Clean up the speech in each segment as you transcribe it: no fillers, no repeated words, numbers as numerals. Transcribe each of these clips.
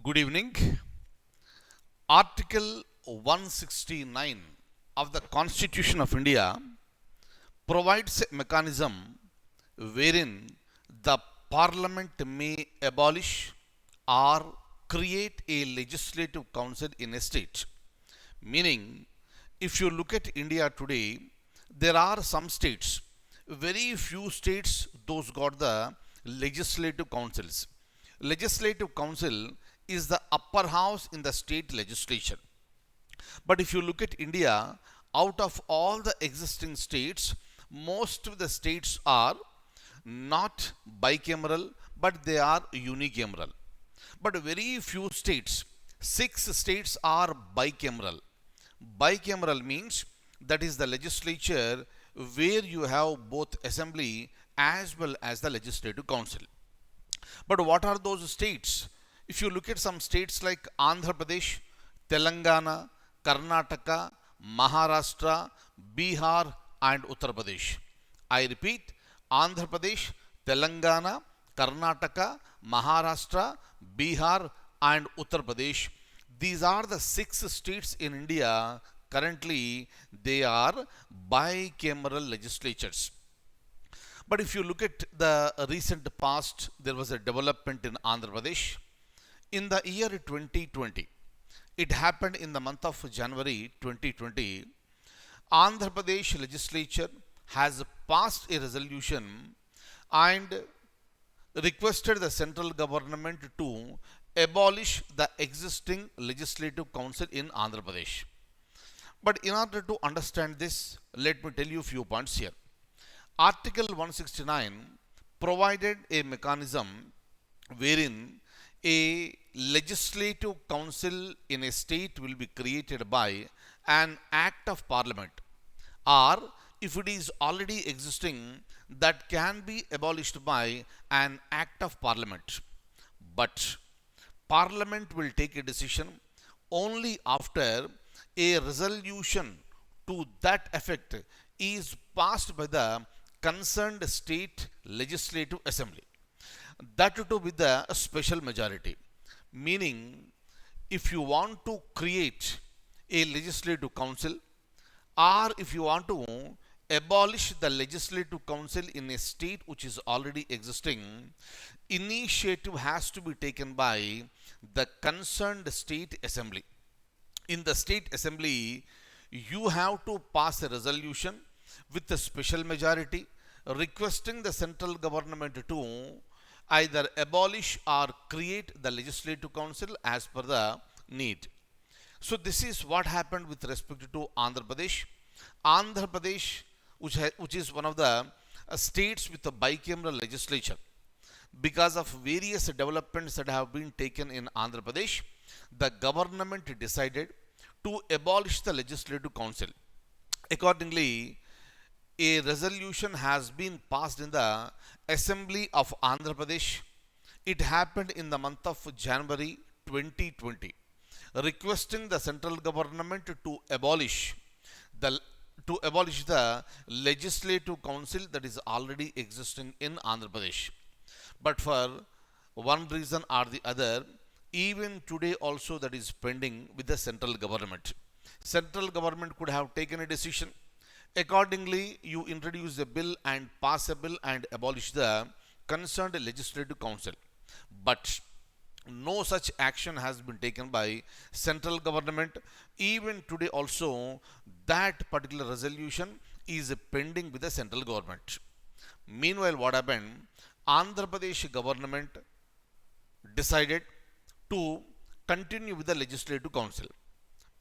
Good evening. Article 169 of the Constitution of India provides a mechanism wherein the Parliament may abolish or create a legislative council in a state. Meaning, if you look at India today, there are some states, very few states, those got the legislative councils. Legislative council is the upper house in the state legislature. But if you look at India, out of all the existing states, most of the states are not bicameral, but they are unicameral. But very few states, six states are bicameral. Bicameral means that is the legislature where you have both assembly as well as the legislative council. But what are those states? If you look at some states like Andhra Pradesh, Telangana, Karnataka, Maharashtra, Bihar, and Uttar Pradesh. I repeat, Andhra Pradesh, Telangana, Karnataka, Maharashtra, Bihar, and Uttar Pradesh. These are the six states in India. Currently, they are bicameral legislatures. But if you look at the recent past, there was a development in Andhra Pradesh. In the year 2020, it happened in the month of January 2020, Andhra Pradesh legislature has passed a resolution and requested the central government to abolish the existing legislative council in Andhra Pradesh. But in order to understand this, let me tell you a few points here. Article 169 provided a mechanism wherein a legislative council in a state will be created by an act of parliament, or if it is already existing, that can be abolished by an act of parliament. But parliament will take a decision only after a resolution to that effect is passed by the concerned state legislative assembly, that too with a special majority. Meaning, if you want to create a legislative council, or if you want to abolish the legislative council in a state which is already existing, initiative has to be taken by the concerned state assembly. In the state assembly, you have to pass a resolution with a special majority requesting the central government to either abolish or create the legislative council as per the need. So this is what happened with respect to Andhra Pradesh. Andhra Pradesh, which is one of the states with a bicameral legislature, because of various developments that have been taken in Andhra Pradesh, the government decided to abolish the legislative council. Accordingly, a resolution has been passed in the Assembly of Andhra Pradesh. It happened in the month of January 2020, requesting the central government to the abolish the legislative council that is already existing in Andhra Pradesh. But for one reason or the other, even today also that is pending with the central government. Central government could have taken a decision. Accordingly, you introduce a bill and pass a bill and abolish the concerned legislative council. But no such action has been taken by central government. Even today also, that particular resolution is pending with the central government. Meanwhile, what happened? Andhra Pradesh government decided to continue with the legislative council.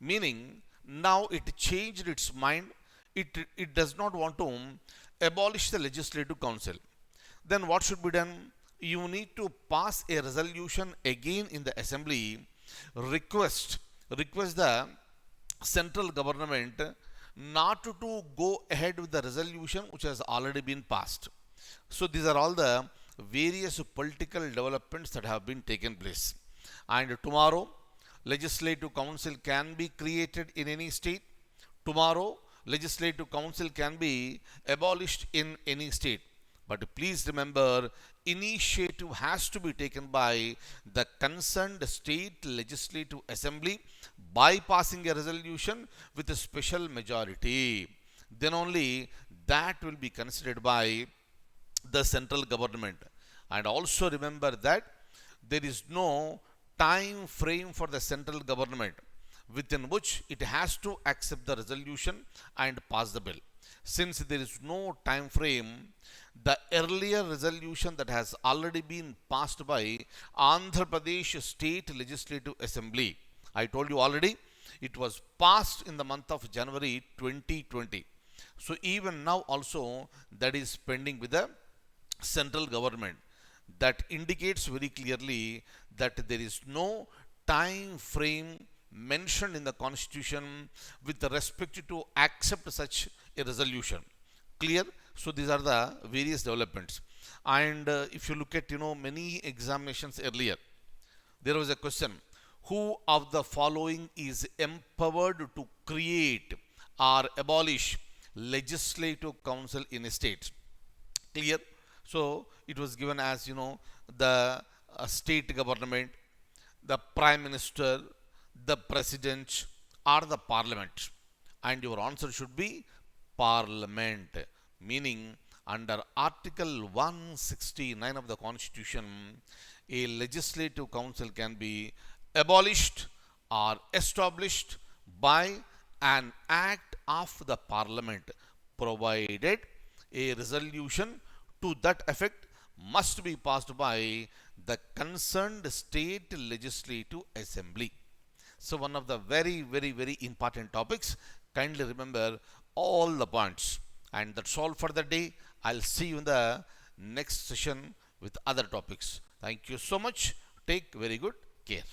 Meaning, now it changed its mind. It does not want to abolish the legislative council. Then what should be done? You need to pass a resolution again in the assembly, request the central government not to go ahead with the resolution which has already been passed. So these are all the various political developments that have been taken place. And tomorrow, legislative council can be created in any state. Tomorrow, legislative council can be abolished in any state. But please remember, initiative has to be taken by the concerned state legislative assembly by passing a resolution with a special majority. Then only that will be considered by the central government. And also remember that there is no time frame for the central government within which it has to accept the resolution and pass the bill. Since there is no time frame, the earlier resolution that has already been passed by Andhra Pradesh State Legislative Assembly, I told you already, it was passed in the month of January 2020. So even now also that is pending with the central government. That indicates very clearly that there is no time frame mentioned in the constitution with respect to accept such a resolution. Clear? So these are the various developments. And if you look at many examinations earlier, there was a question: who of the following is empowered to create or abolish legislative council in a state? Clear? So it was given as the state government, the prime minister, the president, or the parliament. And your answer should be parliament, meaning under article 169 of the constitution, a legislative council can be abolished or established by an act of the parliament, provided a resolution to that effect must be passed by the concerned state legislative assembly. So one of the very, very, very important topics. Kindly remember all the points. And that's all for the day. I'll see you in the next session with other topics. Thank you so much. Take very good care.